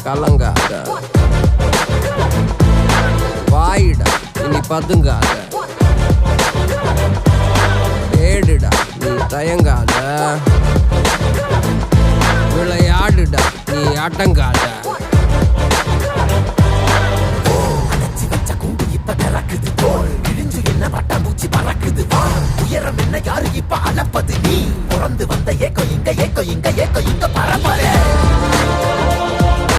கலங்காத, வாயிடா இனி பதுங்காத, தேடுடா நீ தயங்காத, விளையாடுடா நீ அடங்காத. உயரம் என்ன யாரு இப்ப அளப்பது நீ பிறந்து வந்த ஏக்கோ இங்க பரம்பரை